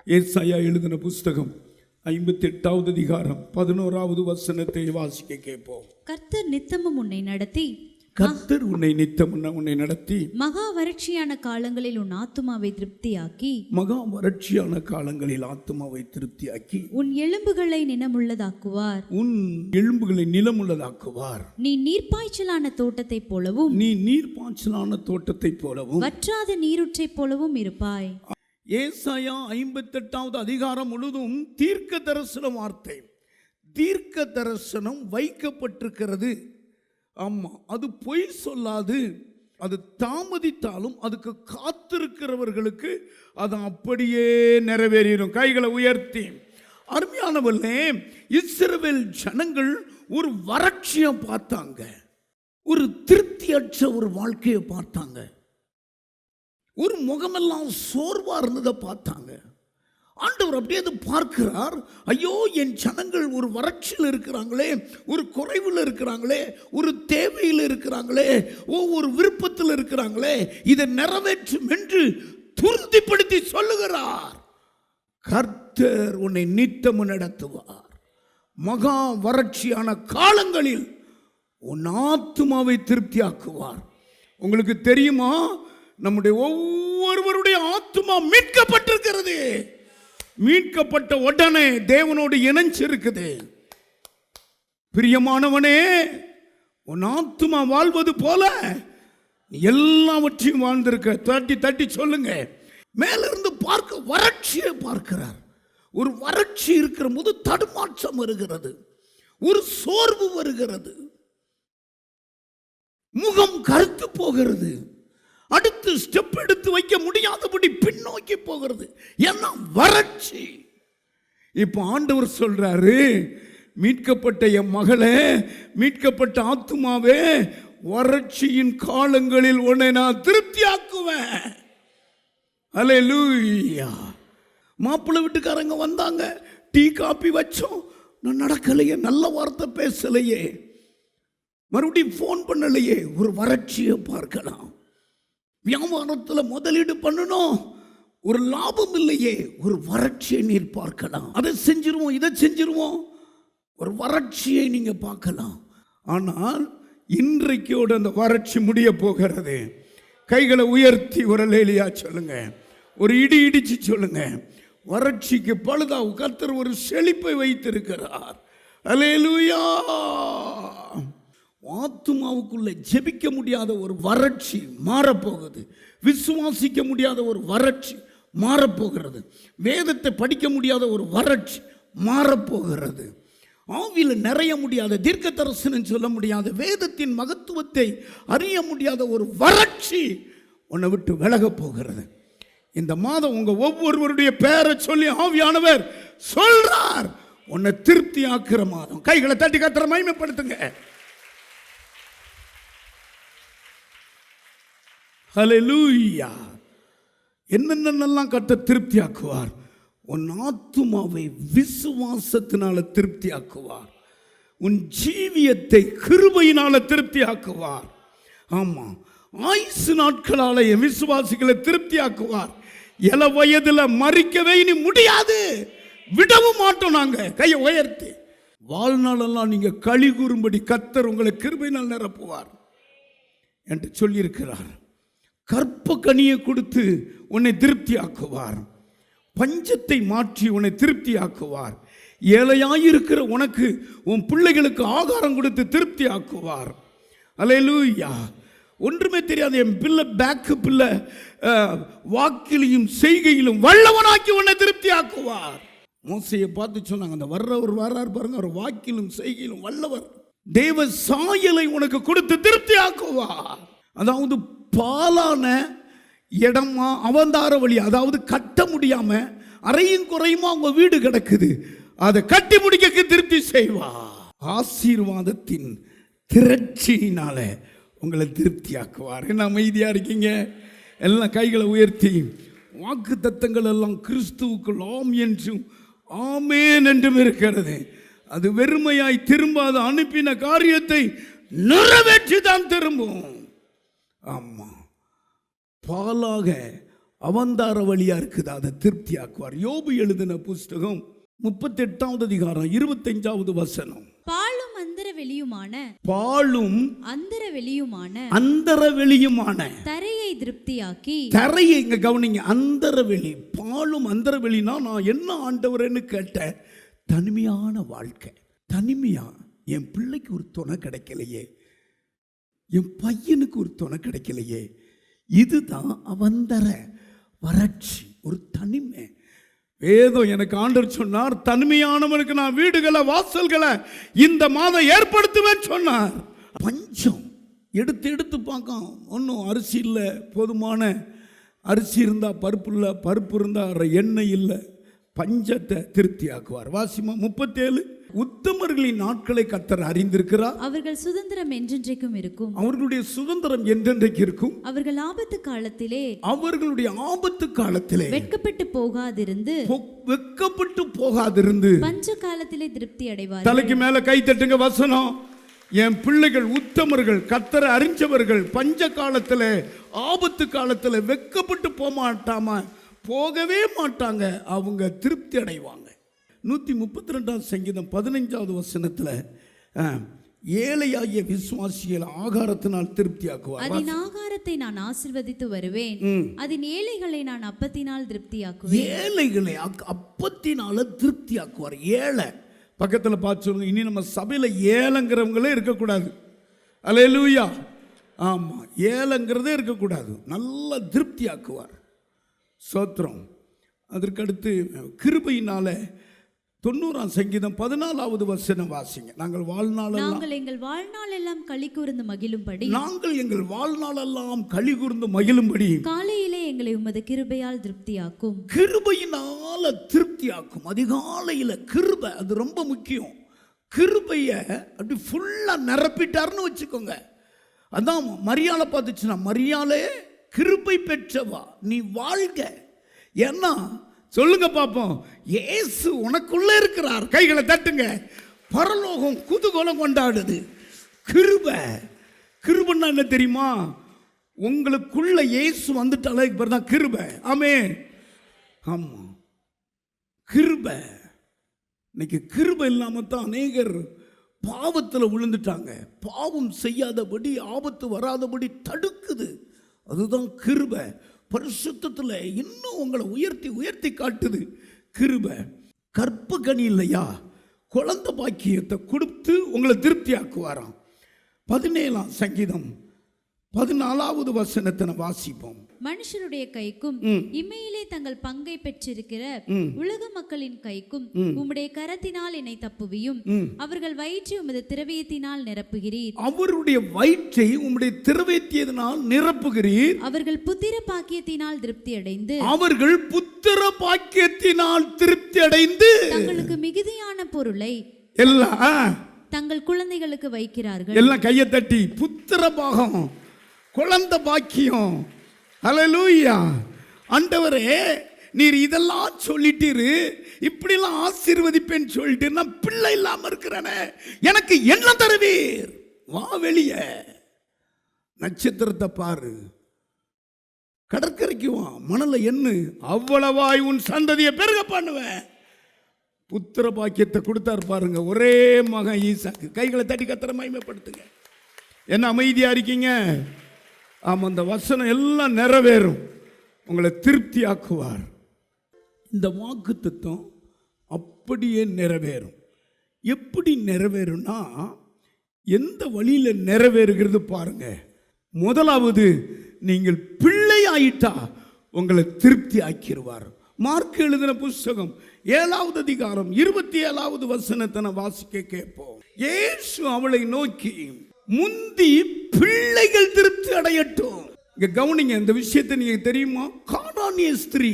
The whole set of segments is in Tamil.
ஏசாயா எழுதின புஸ்தகம் 58வது அதிகாரம் 11வது வசனத்தை வாசிக்க கேட்போம். கர்த்தர் நித்தமும் உன்னை நடத்தி, கர்த்தர் உன்னை நித்தமும் உன்னை நடத்தி, மகா வறட்சியான காலங்களில் உன் ஆத்துமாவை திருப்தியாக்கி, மகா வறட்சியான காலங்களில் ஆத்துமாவை திருப்தியாக்கி, உன் எலும்புகளை நிலமுள்ளதாக்குவார், உன் எலும்புகளை நிலமுள்ளதாக்குவார். நீ நீர்ப்பாய்ச்சலான தோட்டத்தைப் போலவும், நீ நீர்ப்பாய்ச்சலான தோட்டத்தைப் போலவும், வற்றாத நீரூற்றைப் போலவும் இருப்பாய். ஏசாயா 58வது அதிகாரம் முழுதும் தீர்க்க தரிசன வார்த்தை. தீர்க்க தரிசனம் வைக்கப்பட்டிருக்கிறது. ஆமா, அது பொய் சொல்லாது. அது தாமதித்தாலும் அதுக்கு காத்திருக்கிறவர்களுக்கு அது அப்படியே நிறைவேறிடும். கைகளை உயர்த்தி, அருமையானவர்களே, இஸ்ரவேல் ஜனங்கள் ஒரு வறட்சியை பார்த்தாங்க, ஒரு திருப்தியற்ற ஒரு வாழ்க்கையை பார்த்தாங்க, ஒரு முகமெல்லாம் சோர்வா இருந்ததை பார்த்தாங்க. ஆண்டவர் அப்படியே அது பார்க்கிறார். ஐயோ, என் ஜனங்கள் ஒரு வறட்சியில் இருக்கிறாங்களே, ஒரு குறைவில் இருக்கிறாங்களே, ஒரு தேவையில் இருக்கிறாங்களே, ஒரு விருப்பத்தில் இருக்கிறாங்களே, இதை நிறைவேற்றும் என்று துருதிப்படுத்தி சொல்லுகிறார். கர்த்தர் உன்னை நித்தமும் நடத்துவார். மகா வறட்சியான காலங்களில் உன் ஆத்துமாவை திருப்தியாக்குவார். உங்களுக்கு தெரியுமா, நம்முடைய ஒவ்வொருவருடைய ஆத்துமா மீட்கப்பட்டிருக்கிறது. மீட்கப்பட்ட உடனே தேவனோடு இணைஞ்சிருக்குது. பிரியமானவனே, உன் ஆத்துமா வாழ்வது போல எல்லாவற்றையும் வாழ்ந்திருக்க. தட்டி தட்டி சொல்லுங்க. மேலிருந்து பார்க்க வறட்சியை பார்க்கிறார். ஒரு வறட்சி இருக்கிற போது தடுமாற்றம் வருகிறது, ஒரு சோர்வு வருகிறது, முகம் கருத்து போகிறது, அடுத்து ஸ்டெப் எடுத்து வைக்க முடியாதபடி பின்னோக்கி போகிறது. என்ன வறட்சி. இப்போ ஆண்டவர் சொல்றாரு, மீட்கப்பட்ட என் மகளே, மீட்கப்பட்ட ஆத்துமாவே, வறட்சியின் காலங்களில் உன்னை நான் திருப்தியாக்குவேன். அல்லேலூயா. மாப்பிள்ளை வீட்டுக்காரங்க வந்தாங்க, டீ காப்பி வச்சோம், நான் நடக்கலையே, நல்ல வார்த்தை பேசலையே, மறுபடியும் ஃபோன் பண்ணலையே, ஒரு வறட்சியை பார்க்கலாம். வியாபாரத்தில் முதலீடு பண்ணணும், ஒரு லாபம் இல்லையே, ஒரு வறட்சியை நீர் பார்க்கலாம். அதை செஞ்சிருவோம், இதை செஞ்சிருவோம், ஒரு வறட்சியை நீங்க பார்க்கலாம். ஆனால் இன்றைக்கோடு அந்த வறட்சி முடிய போகிறது. கைகளை உயர்த்தி ஒரு லேலியா சொல்லுங்க, ஒரு இடி இடிச்சு சொல்லுங்க. வறட்சிக்கு பழுதாவு கர்த்தர் ஒரு செழிப்பை வைத்திருக்கிறார். அல்லேலூயா. ஆத்துமாவுக்குள்ள ஜெபிக்க முடியாத ஒரு வறட்சி மாறப்போகுது. விசுவாசிக்க முடியாத ஒரு வறட்சி மாறப்போகிறது. வேதத்தை படிக்க முடியாத ஒரு வறட்சி மாறப்போகிறது. ஆவியில் நிறைய முடியாத, தீர்க்க தரிசனம் சொல்ல முடியாத, வேதத்தின் மகத்துவத்தை அறிய முடியாத ஒரு வறட்சி உன்னை விட்டு விலக போகிறது. இந்த மாதம் உங்க ஒவ்வொருவருடைய பெயரை சொல்லி ஆவியானவர் சொல்றார், உன்னை திருப்தி ஆக்குற மாதம். கைகளை தட்டி கர்த்தரை மகிமைப்படுத்துங்க. ஹல்லேலூயா. என்னென்னலாம் கர்த்தர் திருப்தி ஆக்குவார்? உன் ஆத்துமாவை விசுவாசத்தினால திருப்தி ஆக்குவார். உன் ஜீவியத்தை கிருபையினால திருப்தி ஆக்குவார். ஆமா, ஆயுசு நாட்களால விசுவாசிகளை திருப்தி ஆக்குவார். இள வயதுல மறிக்கவே இனி முடியாது, விடவும் மாட்டோம் நாங்க. கையை உயர்த்தி, வாழ்நாளெல்லாம் நீங்க களி கூறும்படி கர்த்தர் உங்களை கிருபையினால் நிரப்புவார் என்று சொல்லியிருக்கிறார். கற்ப கனியை கொடுத்து உன்னை திருப்தி ஆக்குவார். பஞ்சத்தை மாற்றி உன்னை திருப்தி ஆக்குவார். ஏழையாயிருக்கிற உனக்கு உன் பிள்ளைகளுக்கு ஆகாரம் கொடுத்து திருப்தி ஆக்குவார். அல்லேலூயா. ஒன்றுமே தெரியாது என் பிள்ளை, பேக்கு பிள்ளை, வாக்கிலையும் செய்கையிலும் வல்லவனாக்கி உன்னை திருப்தி ஆக்குவார். மோசையை பார்த்து சொன்னாங்க, அந்த வர்றவர் வர்றாரு பாருங்க, அவர் வாக்கிலும் செய்கையிலும் வல்லவர். தேவ சாயலை உனக்கு கொடுத்து திருப்தி ஆக்குவார். அதாவது பாலான இடமா அவந்தார வழி, அதாவது கட்ட முடியாம அறையும் குறையுமா உங்க வீடு கிடக்குது, அதை கட்டி முடிக்க திருப்தி செய்வா. ஆசீர்வாதத்தின் திரட்சியினால உங்களை திருப்தி ஆக்குவார். என்ன அமைதியா இருக்கீங்க? எல்லாம் கைகளை உயர்த்தி, வாக்கு தத்தங்கள் எல்லாம் கிறிஸ்துவுக்குள் ஆம் என்றும் ஆமேன் என்றும் இருக்கிறது. அது வெறுமையாய் திரும்பாத, அனுப்பின காரியத்தை நிறைவேற்றி தான் திரும்பும். ஆமா, பாலாக அவந்தார வழியா இருக்குது, அதை திருப்தியாக்குவார். யோபு எழுதின புஸ்தகம் 38வது அதிகாரம் 25வது வசனம். பாலும் அந்தர வெளியுமான தரையை திருப்தியாக்கி. தரையை இங்க கவனிங்க, அந்தரவெளி. பாலும் அந்தரவெளினா நான் என்ன ஆண்டவரேன்னு கேட்டேன். தனிமையான வாழ்க்கை. தனிமையா, என் பிள்ளைக்கு ஒரு துணை கிடைக்கலையே, என் பையனுக்கு ஒரு துணை கிடைக்கலையே. இதுதான் அவந்தர வறட்சி, ஒரு தனிமை. வேதம் எனக்கு ஆண்டவர் சொன்னார், தனிமையானவனுக்கு நான் வீடுகளை வாசல்களை இந்த மாதம் ஏற்படுத்துவேன் சொன்னார். பஞ்சம் எடுத்து எடுத்து பார்க்க, ஒன்றும் அரிசி இல்லை, போதுமான அரிசி இருந்தால் பருப்பு இல்லை, பருப்பு இருந்தால் எண்ணெய் இல்லை. பஞ்சத்தை திருப்தியாக்குவார். வாசிமா 37. உத்தமர்களின் நாட்களை கர்த்தர் அறிந்திருக்கிறார். அவர்கள் சுதந்திரம் என்றென்றைக்கும் இருக்கும். அவர்களுடைய சுதந்திரம் என்றென்றைக்கு இருக்கும். அவர்களுடைய ஆபத்து காலத்திலே வெட்கப்பட்டு போகாதிருந்து பஞ்ச காலத்திலே திருப்தி அடைவார். தலைக்கு மேல கை தட்டுங்க. வசனம், என் பிள்ளைகள் உத்தமர்கள், கர்த்தரை அறிஞ்சவர்கள், பஞ்ச காலத்துல ஆபத்து காலத்துல வெட்கப்பட்டு போகவே மாட்டாங்க. அவங்க திருப்தி அடைவாங்க. 132 சங்கீதம் 15வது வசனத்துல ஏழையாகிய விசுவாசிகள் ஆகாரத்தினால் திருப்தியாக்குவார். அதன் ஆகாரத்தை நான் ஆசீர்வதித்து வருவேன், அதன் ஏழைகளை நான் அப்பத்தினால் திருப்தியாக்குவேன். ஏழைகளை அப்பத்தினால திருப்தியாக்குவார். ஏழை பக்கத்துல பார்த்து சொல்லுங்க, இனி நம்ம சபையில ஏழைங்கிறவங்களே இருக்கக்கூடாது. அல்லேலூயா. ஆமா, ஏழைங்கிறதே இருக்கக்கூடாது. நல்லா திருப்தியாக்குவார். சோத்திரம். அதற்கடுத்து கிருபையினால 90ஆம் சங்கீதம் 14வது வசனம் வாசிங்க. நாங்கள் எங்கள் வாழ்நாளெல்லாம் களி கூர்ந்து மகிழும்படி காலையிலே எங்களை உமது கிருபையால் திருப்தியாக்கும். கிருபையினால திருப்தியாக்கும். அதிகாலையில் கிருபை, அது ரொம்ப முக்கியம். கிருபைய அப்படி ஃபுல்லா நிரப்பிட்டாருன்னு வச்சுக்கோங்க. அதான் மரியாதை பார்த்துச்சுன்னா, மரியாதை கிருபை பெற்றவா, நீ வாழ்க. ஏன்னா சொல்லுங்க பாப்போம், இயேசு உனக்குள்ள இருக்கிறார். கைகளை தட்டுங்க. பரலோகம் குதூகலம் கொண்டாடுது. கிருபை. கிருபைன்னா என்ன தெரியுமா? உங்களுக்குள்ள இயேசு வந்துட்டாலே தான் கிருபை. ஆமென். ஆமா, கிருபை. இன்னைக்கு கிருபை இல்லாம தான் அநேகர் பாவத்தில் விழுந்துட்டாங்க. பாவம் செய்யாதபடி, ஆபத்து வராதபடி தடுக்குது. அதுதான் கிருபை. பரிசுத்தத்தில் இன்னும் உங்களை உயர்த்தி உயர்த்தி காட்டுது கிருபை. கற்பு கனி இல்லையா, குழந்தை பாக்கியத்தை கொடுத்து உங்களை திருப்தி ஆக்குவாராம். 17ஆம் சங்கீதம் 14வது வசனத்தை வாசிப்போம். மனுஷருடைய கைக்கும் இமையிலே தங்கள் பங்கை பெற்றிருக்கிற உலக மக்களின் கைக்கும் உம்முடைய கரத்தினால் என்னை தப்புவியும். அவர்கள் வயிற்றை உமது திரவியத்தினால் நிரப்புகிறீர். அவருடைய வயிற்றை உம்முடைய திரவியத்தினால் நிரப்புகிறீர். அவர்கள் புத்திர பாக்கியத்தினால் திருப்தி அடைந்து தங்களுக்கு மிகுதியான பொருளை எல்லாம் தங்கள் குழந்தைகளுக்கு வைக்கிறார்கள். எல்லாம் கையை தட்டி புத்திர பாகம், குழந்தை பாக்கியம். ஹல்லேலூயா. ஆண்டவரே, நீர் இதெல்லாம் சொல்லிட்டீரு, இப்படிலாம் ஆசீர்வதிப்பேன்னு சொல்லிட்டு நான் பிள்ளை இல்லாம இருக்கிறேனே, எனக்கு என்ன தருவீர்? வா வெளியே, நட்சத்திரத்தை பாரு, கடற்கரைக்கு வா, மணலை எண்ணு, அவ்வளவாய் உன் சந்ததியை பெருக பண்ணுவேன். புத்திர பாக்கியத்தை கொடுத்தார் பாருங்க, ஒரே மகன் ஈசாக்கு. கைகளை தட்டி கர்த்தரை மகிமைப்படுத்துங்க. என்ன அமைதியா இருக்கீங்க? ஆமாம், அந்த வசனம் எல்லாம் நிறைவேறும். உங்களை திருப்தி ஆக்குவார். இந்த வாக்குத்தத்தம் அப்படியே நிறைவேறும். எப்படி நிறைவேறும்னா, எந்த வழியில் நிறைவேறுகிறது பாருங்க. முதலாவது, நீங்கள் பிள்ளை ஆயிட்டா உங்களை திருப்தி ஆக்கிடுவார். மார்க் எழுதின புஸ்தகம் 7வது அதிகாரம் 27வது வசனத்தை வாசிக்க கேட்போம். இயேசு அவளை நோக்கி, முந்தி பிள்ளைகள் திருப்தி அடையட்டும். இங்க கவனிங்க, இந்த விஷயத்தை நீங்க தெரியுமா? கானானிய ஸ்திரீ,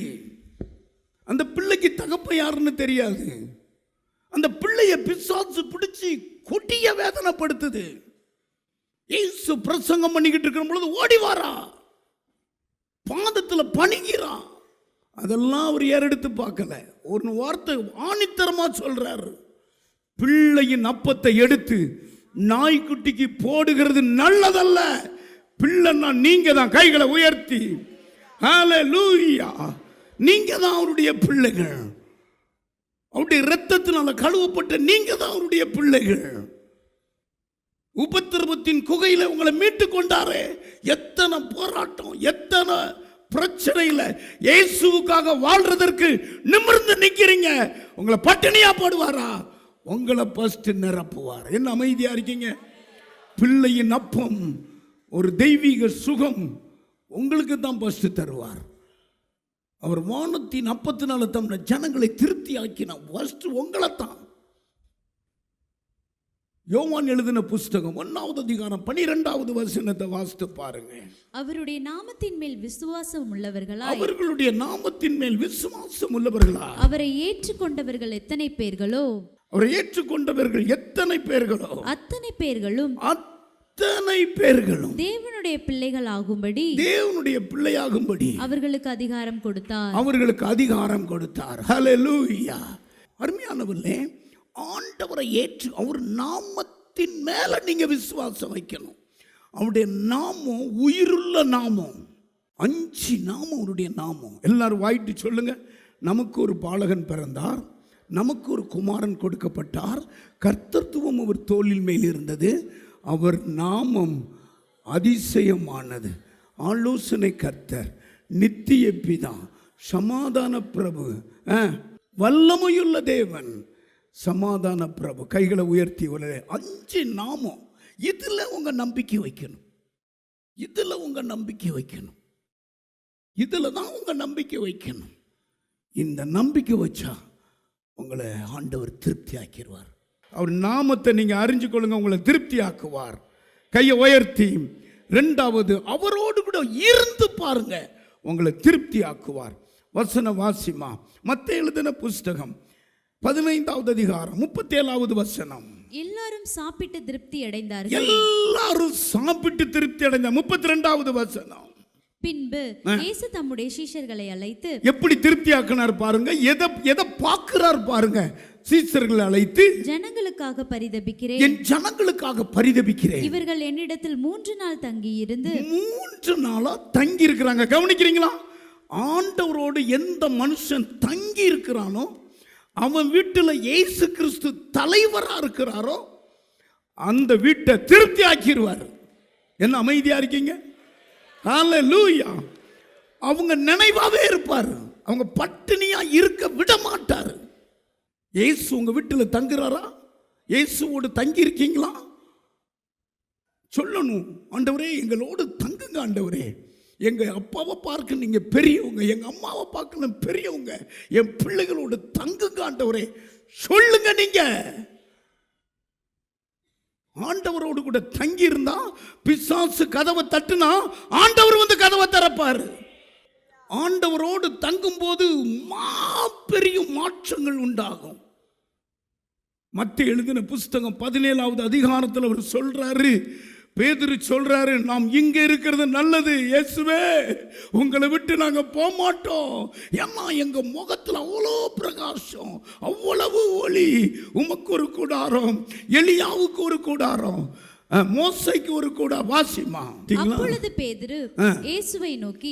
அந்த பிள்ளைக்கு தகப்ப யாருன்னு தெரியாது. அந்த பிள்ளைய பிசாசு பிடிச்சி கொடிய வேதனைப்படுத்துது. இயேசு பிரசங்கம் பண்ணிக்கிட்டு இருக்கிற பொழுது ஓடி வாரா, பாதத்துல பணிகிறான். அதெல்லாம் அவர் ஏறெடுத்து பார்க்கல. ஒரு வார்த்தை ஆணித்தரமா சொல்றாரு, பிள்ளையின் அப்பத்தை எடுத்து நாய்க்குட்டிக்கு போடுகிறது நல்லதல்ல. பிள்ளைன்னா நீங்க தான். கைகளை உயர்த்தி ஹல்லேலூயா. நீங்க தான் அவருடைய பிள்ளைகள். அவருடைய இரத்தத்தினால கழுவப்பட்ட நீங்க தான் அவருடைய பிள்ளைகள். உபத்திரவத்தின் குகையில உங்களை மீட்டு கொண்டாரே. எத்தனை போராட்டம், எத்தனை பிரச்சனையில இயேசுவுக்காக வாழ்றதற்கு நிமிர்ந்து நிக்கிறீங்க. உங்களை பட்டினியா போடுவாரா? உங்களை ஃபர்ஸ்ட் நிரப்புவார். என்ன அமைதியா இருக்கீங்க? பிள்ளையின் அப்பம், ஒரு தெய்வீக சுகம் உங்களுக்கு தான் ஃபர்ஸ்ட் தருவார். அவர் வானத்தின் அப்பத்தினால தம்முடைய ஜனங்களை திருப்தி ஆக்கினார். ஃபர்ஸ்ட் உங்களை தான். யோவான் எழுதின புஸ்தகம் 1வது அதிகாரம் 12வது வசனத்தை வாசித்து பாருங்க. அவருடைய நாமத்தின் மேல் விசுவாசம் உள்ளவர்களாய், அவர்களுடைய நாமத்தின் மேல் விசுவாசம் உள்ளவர்களா, அவரை ஏற்றுக்கொண்டவர்கள் எத்தனை பேர்களோ, அவரை ஏற்றுக்கொண்டவர்கள் எத்தனை பேர்களோ, அத்தனை பேர்களும் அத்தனை பேர்களும் தேவனுடைய பிள்ளைகள் ஆகும்படி, தேவனுடைய பிள்ளையாகும்படி அவர்களுக்கு அதிகாரம் கொடுத்தார். அவர்களுக்கு அதிகாரம் கொடுத்தார். ஹல்லேலூயா. அருமையானவர்களே, ஆண்டவரை ஏற்று அவர் நாமத்தின் மேல நீங்க விசுவாசம் வைக்கணும். அவருடைய நாமம் உயிருள்ள நாமம். 5 நாமம் அவருடைய நாமம். எல்லாரும் வாயிட்டு சொல்லுங்க. நமக்கு ஒரு பாலகன் பிறந்தார், நமக்கு ஒரு குமாரன் கொடுக்கப்பட்டார், கர்த்தத்துவம் அவர் தோளின் மேல் இருந்தது, அவர் நாமம் அதிசயமானது, ஆலோசனை கர்த்தர், நித்திய பிதா, சமாதான பிரபு, வல்லமையுள்ள தேவன், சமாதான பிரபு. கைகளை உயர்த்தி 5 நாமம். இதுல உங்க நம்பிக்கை வைக்கணும். இதுல உங்க நம்பிக்கை வைக்கணும். இதுல தான் உங்க நம்பிக்கை வைக்கணும். இந்த நம்பிக்கை வச்சா உங்களை ஆண்டவர் திருப்தி ஆக்கிடுவார். அவர் நாமத்தை நீங்க அறிஞ்சு கொள்ளுங்க, உங்களை திருப்தி ஆக்குவார். கையை உயர்த்தி 2வது, அவரோடு கூட இருந்து பாருங்க, உங்களை திருப்தி ஆக்குவார். வசன வாசிமா. மத்தேயு எழுதின புஸ்தகம் 15வது அதிகாரம் 37வது வசனம். எல்லாரும் சாப்பிட்டு திருப்தி அடைந்தார்கள். எல்லாரும் சாப்பிட்டு திருப்தி அடைந்தார். 32வது வசனம். பின்பு இயேசு தம்முடைய சீஷர்களை அழைத்து, எப்படி திருப்தி ஆக்கினார் பாருங்க. எதை பார்க்கிறார் பாருங்க. சீஷர்களை அழைத்து, ஜனங்களுக்காக பரிதபிக்கிறேன், என் ஜனங்களுக்காக பரிதபிக்கிறேன். இவர்கள் என்னிடத்தில் 3 நாள் தங்கி இருந்து 3 நாளா தங்கி இருக்கிறாங்க. கவனிக்கிறீங்களா? ஆண்டவரோடு எந்த மனுஷன் தங்கி இருக்கிறானோ, அவன் வீட்டில் இயேசு கிறிஸ்து தலைவரா இருக்கிறாரோ, அந்த வீட்டை திருப்தி ஆக்கிடுவார். என்ன அமைதியா இருக்கீங்க? ஹல்லேலூயா. அவங்க நினைவாவே இருப்பார். அவங்க பட்டினியா இருக்க விட மாட்டார். இயேசு உங்க வீட்டில் தங்குறாரா? இயேசுவோடு தங்கி இருக்கீங்களா? சொல்லணும், ஆண்டவரே எங்களோடு தங்குங்க. ஆண்டவரே, எங்க அப்பாவை பார்க்க நீங்க பெரியவங்க, எங்க அம்மாவை பார்க்க பெரியவங்க, என் பிள்ளைகளோடு தங்குங்க ஆண்டவரே சொல்லுங்க. நீங்க ஆண்டவரோடு கூட தங்கி இருந்தா, பிசாசு கதவை தட்டுனா ஆண்டவர் வந்து கதவை திறப்பாரு. ஆண்டவரோடு தங்கும் போது பெரிய மாற்றங்கள் உண்டாகும். மத்தேயு எழுதின புஸ்தகம் 17வது அதிகாரத்தில் அவர் சொல்றாரு, பேதுரு சொல்றாரு, நாம் இங்க இருக்கிறது நல்லது இயேசுவே, உங்களை விட்டு நாங்க போக மாட்டோம். ஏன்னா எங்க முகத்துல அவ்வளோ பிரகாசம், அவ்வளவு ஒளி. உமக்கு ஒரு கூடாரம், எலியாவுக்கு ஒரு கூடாரம், மோசைக்கு ஒரு கூட வாசிமா. அப்பொழுது பேதுரு இயேசுவை நோக்கி,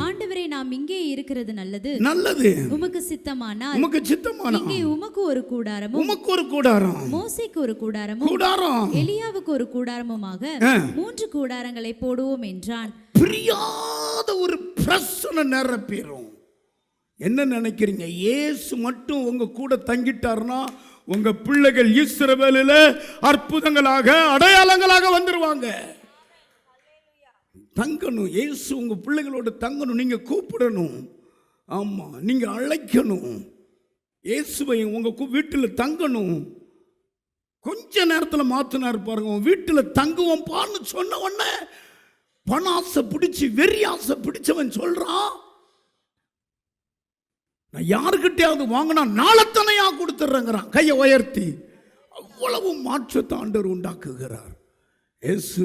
ஆண்டவரே, நாம் இங்கே இருக்கிறது நல்லது. நல்லது. உமக்கு சித்தமானால், உமக்கு சித்தமானால் இங்கே உமக்கு ஒரு கூடாரமும், உமக்கு ஒரு கூடாரம், மோசைக்கு ஒரு கூடாரமும், எலியாவுக்கு ஒரு கூடாரமுமாக 3 கூடாரங்களை போடுவோம் என்றான். பிரியாத ஒரு பிரச்சனை நிரப்பிடும். என்ன நினைக்கிறீங்க? இயேசு மட்டும் உங்க கூட தங்கிட்டார்னா உங்க பிள்ளைகள் இஸ்ரவேலில் அற்புதங்களாக, அடையாளங்களாக வந்துருவாங்க. தங்கணும். இயேசு உங்க பிள்ளைகளோட தங்கணும். நீங்க கூப்பிடணும். ஆமா, நீங்க அழைக்கணும். இயேசுவை உங்க வீட்டில் தங்கணும். கொஞ்ச நேரத்தில் மாத்தினார் பாருங்க. வீட்டில் தங்குவோம் பான்னு சொன்ன உடனே பணாசை பிடிச்சி, வெறியாசை பிடிச்சவன் சொல்றான், நான் யாருக்கிட்டையாவது வாங்கினா நாளத்தனையா கொடுத்துட்றேங்கிறான். கையை உயர்த்தி. அவ்வளவு மாற்றத்தை ஆண்டவர் உண்டாக்குகிறார். இயேசு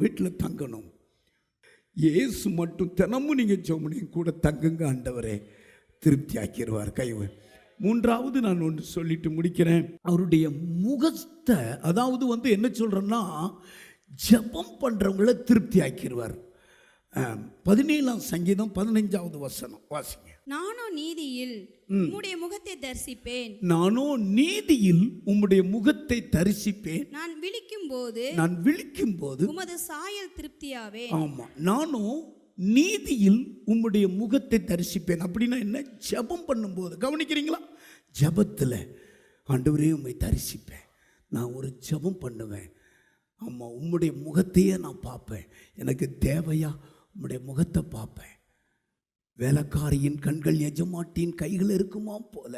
வீட்டில் தங்கணும். இயேசு மட்டும் தினமும் நீங்கள் ஜெபம் கூட தங்குங்க, ஆண்டவரே திருப்தி ஆக்கிடுவார். கை. 3வது நான் ஒன்று சொல்லிட்டு முடிக்கிறேன். அவருடைய முகத்தை, அதாவது என்ன சொல்றேன்னா, ஜெபம் பண்றவங்கள திருப்தி ஆக்கிடுவார். 17ஆம் சங்கீதம் 15வது வசனம் வாசிங்க. நானோ நீதியில் உம்முடைய முகத்தை தரிசிப்பேன். நானோ நீதியில் உம்முடைய முகத்தை தரிசிப்பேன். நான் விழிக்கும் போது உமது சாயல் திருப்தியாவேன். ஆமா, நானோ நீதியில் உம்முடைய முகத்தை தரிசிப்பேன். அப்படின்னா என்ன? ஜெபம் பண்ணும்போது கவனிக்கிறீங்களா? ஜெபத்தில் ஆண்டவரே உம்மை தரிசிப்பேன். நான் ஒரு ஜெபம் பண்ணுவேன். ஆமாம், உம்முடைய முகத்தையே நான் பார்ப்பேன். எனக்கு தேவையா உம்முடைய முகத்தை பார்ப்பேன். வேலைக்காரியின் கண்கள் எஜமாட்டியின் கைகள் இருக்குமா போல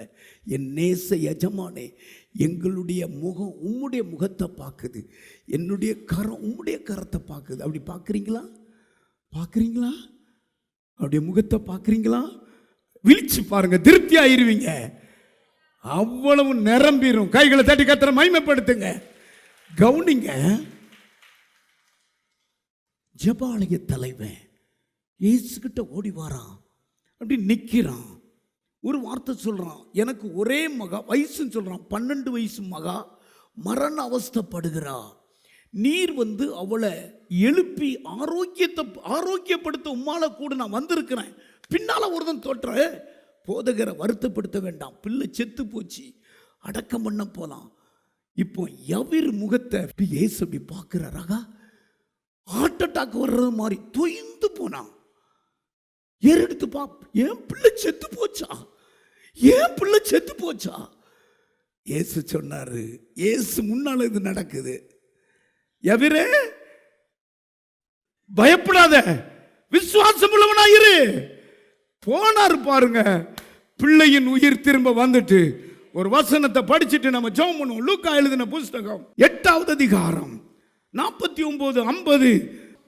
என் நேச எஜமானே, எங்களுடைய முகம் உம்முடைய முகத்தை பார்க்குது. என்னுடைய கரம் உம்முடைய கரத்தை பார்க்குது. அப்படி பார்க்குறீங்களா? பார்க்குறீங்களா? அவருடைய முகத்தை பார்க்குறீங்களா? விழிச்சு பாருங்க, திருப்தி ஆயிருவீங்க. அவ்வளவு நிரம்பிடும். கைகளை தட்டி கர்த்தரை மகிமைப்படுத்துங்க. கவுனிங்க, ஜெபாலய தலைவன் இயேசுகிட்ட ஓடி வாரான். அப்படி நிற்கிறான். ஒரு வார்த்தை சொல்கிறான், எனக்கு ஒரே மகா, வயசுன்னு சொல்கிறான், 12 வயசு மகா மரண அவஸ்தைப்படுகிறா. நீர் அவளை எழுப்பி ஆரோக்கியப்படுத்த உம்மால கூட நான் வந்திருக்கிறேன். பின்னால் ஒருத்தன் தோற்ற போதகரை வருத்தப்படுத்த வேண்டாம், பிள்ளை செத்து போச்சு, அடக்கம் பண்ண போகலாம். இப்போ எவர் முகத்தை இயேசு அப்படி பார்க்குறாரா? ஹார்ட் அட்டாக் வர்றது மாதிரி தொய்ந்து போனான். எடுத்து என் பிள்ளை செத்து போச்சா, என் பிள்ளை செத்து போச்சா? இயேசு சொன்னாரு, இயேசு முன்னால இது நடக்குது, எவரே பயப்படாத, விசுவாசம் உள்ளவனாயிரு. போனாரு பாருங்க. பிள்ளையின் உயிர் திரும்ப வந்துட்டு ஒரு வசனத்தை படிச்சுட்டு நம்ம ஜெபம் பண்ணுவோம். லூக்கா எழுதின புஸ்தகம் 8வது அதிகாரம் 49-50.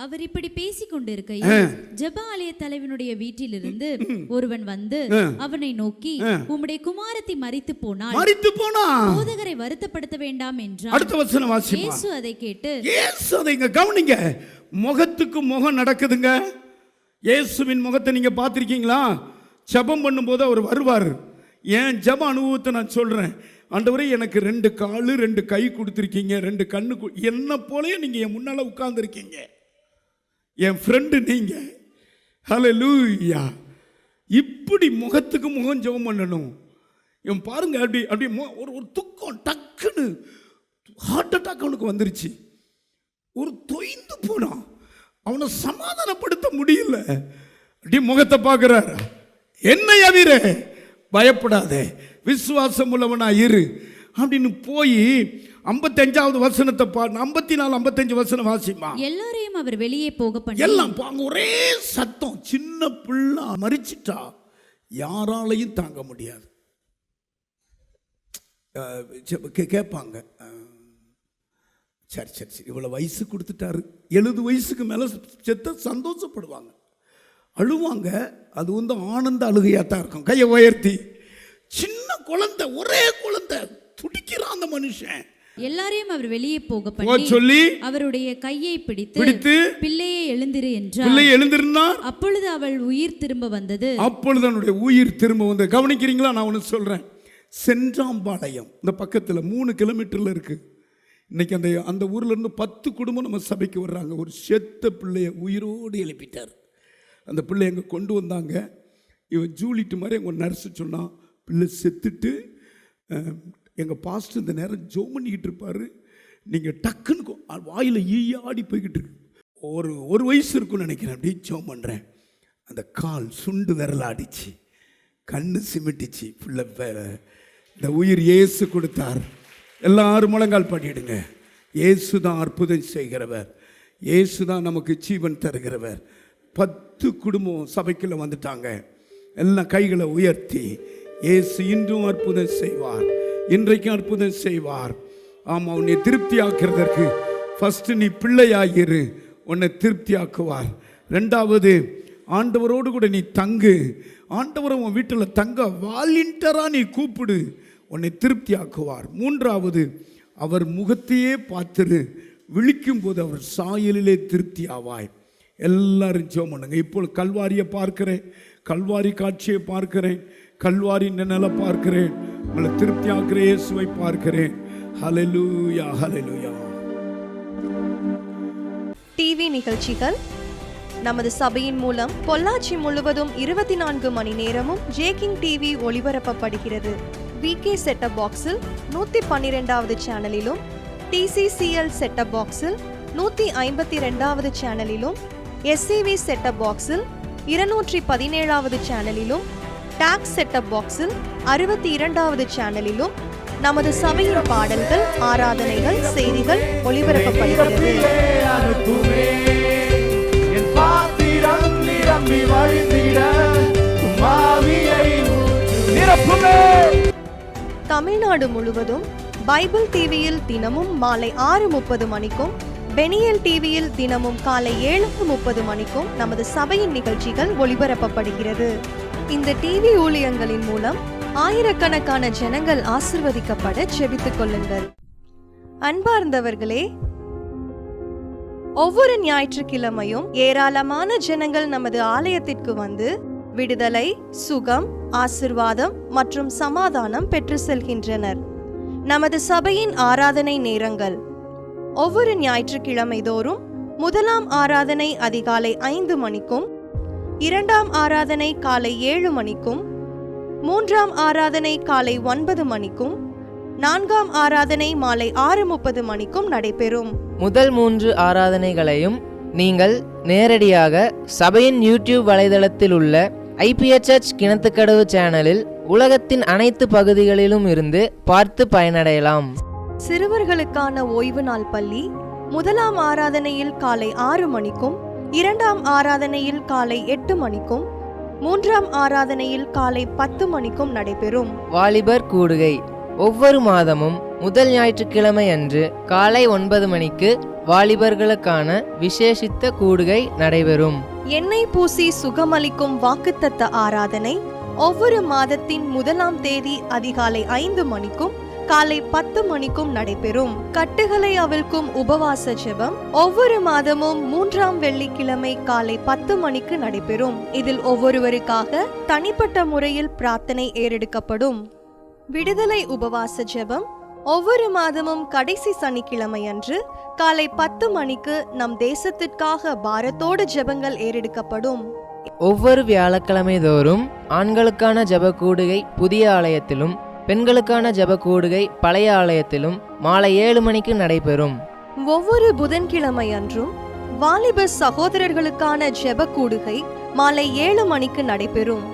அவர் இப்படி பேசிக் கொண்டிருக்கையில் ஜெப ஆலய தலைவனுடைய வீட்டிலிருந்து ஒருவன் வந்து அவனை நோக்கி, உம்முடைய குமாரத்தி மரித்து போனாள், போதகரை வருத்தப்படுத்த வேண்டாம் என்றார். அடுத்த வசனம் வாசிப்போம். இயேசு அதை கேட்டு, இயேசு அதை கவனிங்க, முகத்துக்கு முகம் நடக்குதுங்க. இயேசுவின் முகத்தை நீங்க பார்த்திருக்கீங்களா? ஜெபம் பண்ணும்போது அவர் வருவார். ஏன் ஜெப அனுபவத்தை நான் சொல்றேன். ஆண்டவரே, எனக்கு 2 காலு 2 கை கொடுத்துருக்கீங்க, 2 கண்ணு, என்ன போலயே நீங்க என் முன்னால உட்கார்ந்துருக்கீங்க. என் ஃப்ரெண்டு நீங்க. ஹல்லேலூயா. இப்படி முகத்துக்கு முகம் ஜெபம் பண்ணணும். இவன் பாருங்க, அப்படி ஒரு துக்கம், டக்குன்னு ஹார்ட் அட்டாக் அவனுக்கு வந்துருச்சு. ஒரு தொய்ந்து போனான். அவனை சமாதானப்படுத்த முடியல. அப்படி முகத்தை பார்க்கிறார். என்னை அவிர பயப்படாத, விசுவாசம் உள்ளவனா இரு அப்படின்னு போய் 55வது வசனத்தை 54 55 வசனம் வாசிமா. எல்லாரையும் அவர் வெளியே போக பண்ணி, எல்லாம் அங்க ஒரே சத்தம். சின்ன பிள்ளை மரிச்சிட்டா யாராலையும் தாங்க முடியாது. கேட்பாங்க, சரி இவ்வளவு வயசு கொடுத்துட்டாரு, 70 வயசுக்கு மேல செத்த சந்தோஷப்படுவாங்க, அழுவாங்க. அது ஆனந்த அழுகையா தான் இருக்கும். கையை உயர்த்தி, சின்ன குழந்தை, ஒரே குழந்தை, துடிக்கிறான் அந்த மனுஷன். எல்லாரையும் அவர் வெளியே போக பண்ணி சொல்லி அவருடைய கையை பிடித்து பிள்ளையை எழுந்திரு என்றார். பிள்ளை எழுந்திருந்தார். அப்பொழுது அவள் உயிர் திரும்ப வந்தது. அப்பொழுது அவனுடைய உயிர் திரும்ப வந்தது. கவனிக்கிறீங்களா? நான் ஒன்று சொல்றேன். சென்றாம்பாளையம் இந்த பக்கத்தில் 3 கிலோமீட்டர்ல இருக்கு. இன்னைக்கு அந்த ஊர்ல இருந்து 10 குடும்பம் நம்ம சபைக்கு வர்றாங்க. ஒரு செத்த பிள்ளைய உயிரோடு எழுப்பிட்டார். அந்த பிள்ளை எங்க கொண்டு வந்தாங்க. இவன் ஜூலிட்டு மாதிரி எங்க நர்ஸு சொன்னான், பிள்ளை செத்துட்டு எங்கள் பாஸ்டர் இந்த நேரம் ஜோம் பண்ணிக்கிட்டு இருப்பார், நீங்கள் டக்குன்னு வாயில் ஈயாடி போய்கிட்டு இருக்கு. ஒரு வயசு இருக்குன்னு நினைக்கிறேன். அப்படியே ஜோம் பண்ணுறேன். அந்த கால் சுண்டு விரலாடிச்சு, கண்ணு சிமிட்டிச்சு. பிள்ளை இந்த உயிர் இயேசு கொடுத்தார். எல்லாரும் முழங்கால் பாடிடுங்க. இயேசு தான் அற்புதம் செய்கிறவர், இயேசு தான் நமக்கு ஜீவன் தருகிறவர். 10 குடும்பம் சபைக்குள்ள வந்துட்டாங்க. எல்லாம் கைகளை உயர்த்தி, இயேசு இன்றும் அற்புதம் செய்வார், இன்றைக்கும் அற்புதம் செய்வார். ஆமாம், உன்னை திருப்தி ஆக்குறதற்கு ஃபஸ்ட்டு நீ பிள்ளையாகிரு, உன்னை திருப்தி ஆக்குவார். 2வது, ஆண்டவரோடு கூட நீ தங்கு. ஆண்டவரை உன் வீட்டில் தங்க வாலண்டியராக நீ கூப்பிடு, உன்னை திருப்தி ஆக்குவார். 3வது, அவர் முகத்தையே பார்த்துரு, விழிக்கும் போது அவர் சாயலிலே திருப்தி ஆவாய். எல்லாரும் ஜெபம் பண்ணுங்க. இப்போ கல்வாரியை பார்க்கிறேன், கல்வாரி காட்சியை பார்க்கிறேன், கல்வாரி நிழலை பார்க்கிறேன், உங்களை திருப்தி ஆக்குற இயேசுவை பார்க்கிறேன். ஹல்லேலூயா, ஹல்லேலூயா. டிவி நிகழ்ச்சிகள், நமது சபையின் மூலம் பொள்ளாச்சி முழுவதும் 24 மணி நேரமும் ஜேகிங் டிவி ஒளிபரப்பப்படுகிறது. விகே செட்டப் பாக்ஸில் 112வது சேனலிலும், டிசிசிஎல் செட்டப் பாக்ஸில் 152வது சேனலிலும், எஸ்சிவி செட்டப் பாக்ஸில் 217வது சேனலிலும், டாக்ஸ் செட்டப் பாக்ஸில் 62வது சேனலிலும் நமது சபையின் பாடல்கள், ஆராதனைகள், செய்திகள் ஒளிபரப்பப்படுகிறது. தமிழ்நாடு முழுவதும் பைபிள் டிவியில் தினமும் மாலை 6:30 மணிக்கும், பெனியல் டிவியில் தினமும் காலை 7:30 மணிக்கும் நமது சபையின் நிகழ்ச்சிகள் ஒளிபரப்பப்படுகிறது. இந்த டிவி ஊழியங்களின் மூலம் ஆயிரக்கணக்கான ஜனங்கள் ஆசிர்வதிக்கப்பட ஜெபித்துக் கொள்ளுங்கள். அன்பார்ந்தவர்களே, ஒவ்வொரு ஞாயிற்றுக்கிழமையும் ஏராளமான ஜனங்கள் நமது ஆலயத்திற்கு வந்து விடுதலை, சுகம், ஆசிர்வாதம் மற்றும் சமாதானம் பெற்று செல்கின்றனர். நமது சபையின் ஆராதனை நேரங்கள்: ஒவ்வொரு ஞாயிற்றுக்கிழமை தோறும் முதலாம் ஆராதனை அதிகாலை 5 மணிக்கும், 2ஆம் ஆராதனை காலை 7 மணிக்கும், 3ஆம் ஆராதனை காலை 9 மணிக்கும், 4ஆம் ஆராதனை மாலை 6:30 மணிக்கும் நடைபெறும். முதல் 3 ஆராதனைகளையும் நீங்கள் நேரடியாக சபையின் யூடியூப் வலைதளத்தில் உள்ள IPHH கிணத்துக்கடவு சேனலில் உலகத்தின் அனைத்து பகுதிகளிலும் இருந்து பார்த்து பயனடையலாம். சிறுவர்களுக்கான ஓய்வு நாள் பள்ளி முதலாம் ஆராதனையில் காலை 6 மணிக்கும், 2ஆம் ஆராதனையில் காலை 8 மணிக்கும், 3ஆம் ஆராதனையில் காலை 10 மணிக்கும் நடைபெறும். வாலிபர் கூடுகை ஒவ்வொரு மாதமும் முதல் ஞாயிற்றுக்கிழமை அன்று காலை 9 மணிக்கு வாலிபர்களுக்கான விசேஷித்த கூடுகை நடைபெறும். எண்ணெய் பூசி சுகமளிக்கும் வாக்குத்தத்த ஆராதனை ஒவ்வொரு மாதத்தின் 1ஆம் தேதி அதிகாலை 5 மணிக்கும் காலை 10 மணிக்கும் நடைபெறும். கட்டுகளை அவிழ்க்கும் உபவாச ஜெபம் ஒவ்வொரு மாதமும் 3ஆம் வெள்ளிக்கிழமை காலை 10 மணிக்கு நடைபெறும். இதில் ஒவ்வொருவருக்காக தனிப்பட்ட முறையில் பிரார்த்தனை ஏறெடுக்கப்படும். விடுதலை உபவாச ஜெபம் ஒவ்வொரு மாதமும் கடைசி சனிக்கிழமை அன்று காலை 10 மணிக்கு நம் தேசத்திற்காக பாரத்தோடு ஜெபங்கள் ஏறெடுக்கப்படும். ஒவ்வொரு வியாழக்கிழமை தோறும் ஆண்களுக்கான ஜெப கூடுகை புதிய ஆலயத்திலும், பெண்களுக்கான ஜெப கூடுகை பழைய ஆலயத்திலும் மாலை 7 மணிக்கு நடைபெறும். ஒவ்வொரு புதன்கிழமை அன்றும் வாலிப சகோதரர்களுக்கான ஜெப கூடுகை மாலை 7 மணிக்கு நடைபெறும்.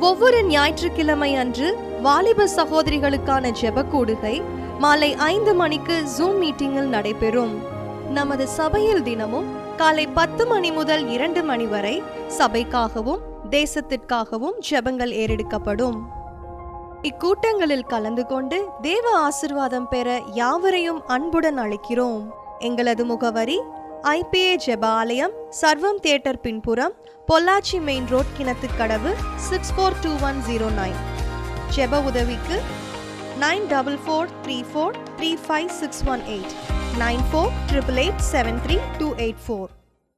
ஒவ்வொரு ஞாயிற்றுக்கிழமை அன்று வாலிப சகோதரிகளுக்கான ஜெப கூடுகை மாலை 5 மணிக்கு ஜூம் மீட்டிங்கில் நடைபெறும். நமது சபையில் தினமும் காலை 10 மணி முதல் 2 மணி வரை சபைக்காகவும் தேசத்திற்காகவும் ஜெபங்கள் ஏறெடுக்கப்படும். இக்கூட்டங்களில் கலந்து கொண்டு தேவ ஆசிர்வாதம் பெற யாவரையும் அன்புடன் அழைக்கிறோம். எங்களது முகவரி: IPA ஜெப ஆலயம், சர்வம் தியேட்டர் பின்புறம், பொள்ளாச்சி மெயின் ரோட், கிணத்துக்கடவு, 642109. ஜெப உதவிக்கு 9443435618 9488873284.